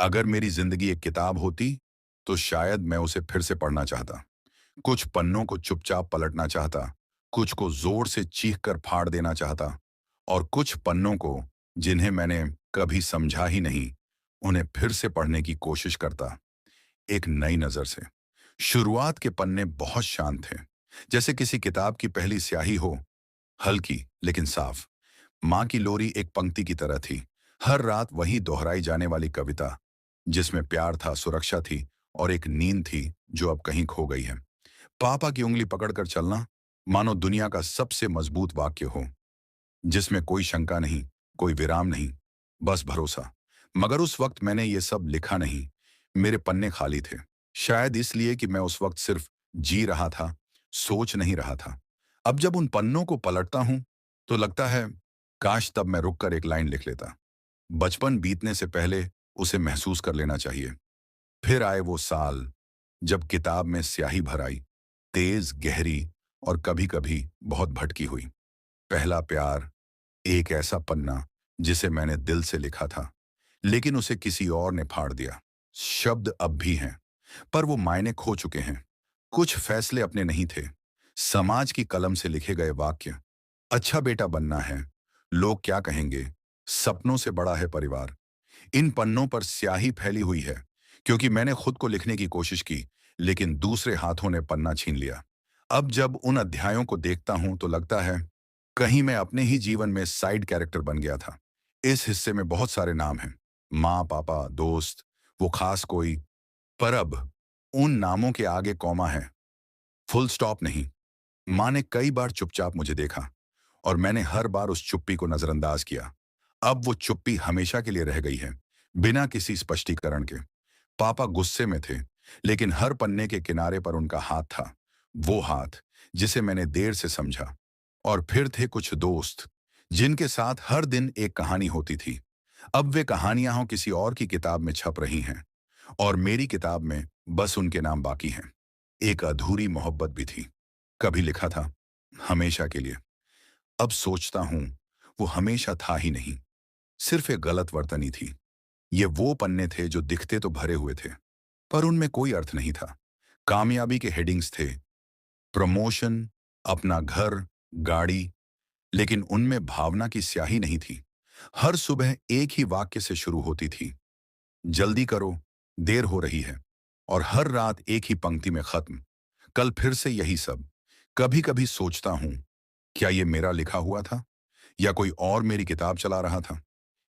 अगर मेरी जिंदगी एक किताब होती तो शायद मैं उसे फिर से पढ़ना चाहता। कुछ पन्नों को चुपचाप पलटना चाहता, कुछ को जोर से चीख कर फाड़ देना चाहता, और कुछ पन्नों को जिन्हें मैंने कभी समझा ही नहीं, उन्हें फिर से पढ़ने की कोशिश करता, एक नई नजर से। शुरुआत के पन्ने बहुत शांत थे, जैसे किसी किताब की पहली स्याही हो, हल्की लेकिन साफ। माँ की लोरी एक पंक्ति की तरह थी, हर रात वही दोहराई जाने वाली कविता, जिसमें प्यार था, सुरक्षा थी, और एक नींद थी जो अब कहीं खो गई है। पापा की उंगली पकड़कर चलना, मानो दुनिया का सबसे मजबूत वाक्य हो, जिसमें कोई शंका नहीं, कोई विराम नहीं, बस भरोसा। मगर उस वक्त मैंने ये सब लिखा नहीं, मेरे पन्ने खाली थे। शायद इसलिए कि मैं उस वक्त सिर्फ जी रहा था, सोच नहीं रहा था। अब जब उन पन्नों को पलटता हूं तो लगता है काश तब मैं रुककर एक लाइन लिख लेता। बचपन बीतने से पहले उसे महसूस कर लेना चाहिए। फिर आए वो साल जब किताब में स्याही भर आई, तेज, गहरी, और कभी-कभी बहुत भटकी हुई। पहला प्यार, एक ऐसा पन्ना जिसे मैंने दिल से लिखा था, लेकिन उसे किसी और ने फाड़ दिया। शब्द अब भी हैं, पर वो मायने खो चुके हैं। कुछ फैसले अपने नहीं थे, समाज की कलम से लिखे गए वाक्य। अच्छा बेटा बनना है, लोग क्या कहेंगे, सपनों से बड़ा है परिवार। इन पन्नों पर स्याही फैली हुई है, क्योंकि मैंने खुद को लिखने की कोशिश की, लेकिन दूसरे हाथों ने पन्ना छीन लिया। अब जब उन अध्यायों को देखता हूं तो लगता है कहीं मैं अपने ही जीवन में साइड कैरेक्टर बन गया था। इस हिस्से में बहुत सारे नाम हैं, माँ, पापा, दोस्त, वो खास कोई। पर अब उन नामों के आगे कॉमा है, फुल स्टॉप नहीं। माँ ने कई बार चुपचाप मुझे देखा, और मैंने हर बार उस चुप्पी को नजरअंदाज किया। अब वो चुप्पी हमेशा के लिए रह गई है, बिना किसी स्पष्टीकरण के। पापा गुस्से में थे, लेकिन हर पन्ने के किनारे पर उनका हाथ था, वो हाथ जिसे मैंने देर से समझा। और फिर थे कुछ दोस्त, जिनके साथ हर दिन एक कहानी होती थी। अब वे कहानियां हो किसी और की किताब में छप रही हैं, और मेरी किताब में बस उनके नाम बाकी हैं। एक अधूरी मोहब्बत भी थी, कभी लिखा था, हमेशा के लिए। अब सोचता हूं वो हमेशा था ही नहीं, सिर्फ एक गलत वर्तनी थी। ये वो पन्ने थे जो दिखते तो भरे हुए थे, पर उनमें कोई अर्थ नहीं था। कामयाबी के हेडिंग्स थे, प्रमोशन, अपना घर, गाड़ी, लेकिन उनमें भावना की स्याही नहीं थी। हर सुबह एक ही वाक्य से शुरू होती थी, जल्दी करो, देर हो रही है। और हर रात एक ही पंक्ति में खत्म, कल फिर से यही सब। कभी कभी सोचता हूं, क्या ये मेरा लिखा हुआ था, या कोई और मेरी किताब चला रहा था।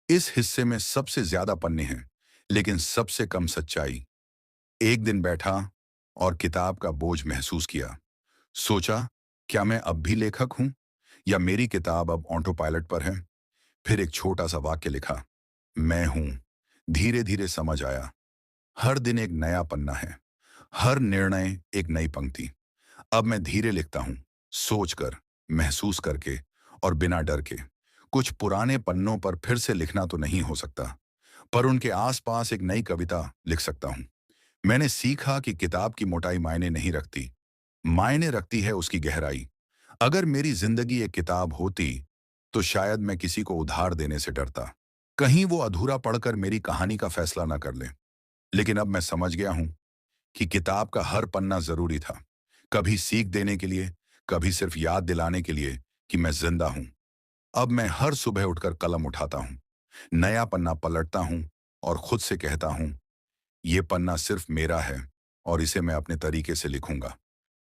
इस हिस्से में सबसे ज्यादा पन्ने हैं, लेकिन सबसे कम सच्चाई। एक दिन बैठा और किताब का बोझ महसूस किया। सोचा, क्या मैं अब भी लेखक हूं, या मेरी किताब अब ऑटो पायलट पर है। फिर एक छोटा सा वाक्य लिखा, मैं हूं। धीरे धीरे समझ आया, हर दिन एक नया पन्ना है, हर निर्णय एक नई पंक्ति। अब मैं धीरे लिखता हूं, सोचकर, महसूस करके, और बिना डर के। कुछ पुराने पन्नों पर फिर से लिखना तो नहीं हो सकता, पर उनके आसपास एक नई कविता लिख सकता हूं। मैंने सीखा कि किताब की मोटाई मायने नहीं रखती, मायने रखती है उसकी गहराई। अगर मेरी जिंदगी एक किताब होती तो शायद मैं किसी को उधार देने से डरता, कहीं वो अधूरा पढ़कर मेरी कहानी का फैसला ना कर ले। लेकिन अब मैं समझ गया हूं कि किताब का हर पन्ना जरूरी था, कभी सीख देने के लिए, कभी सिर्फ याद दिलाने के लिए कि मैं जिंदा हूं। अब मैं हर सुबह उठकर कलम उठाता हूं, नया पन्ना पलटता हूं, और खुद से कहता हूं, ये पन्ना सिर्फ मेरा है, और इसे मैं अपने तरीके से लिखूंगा।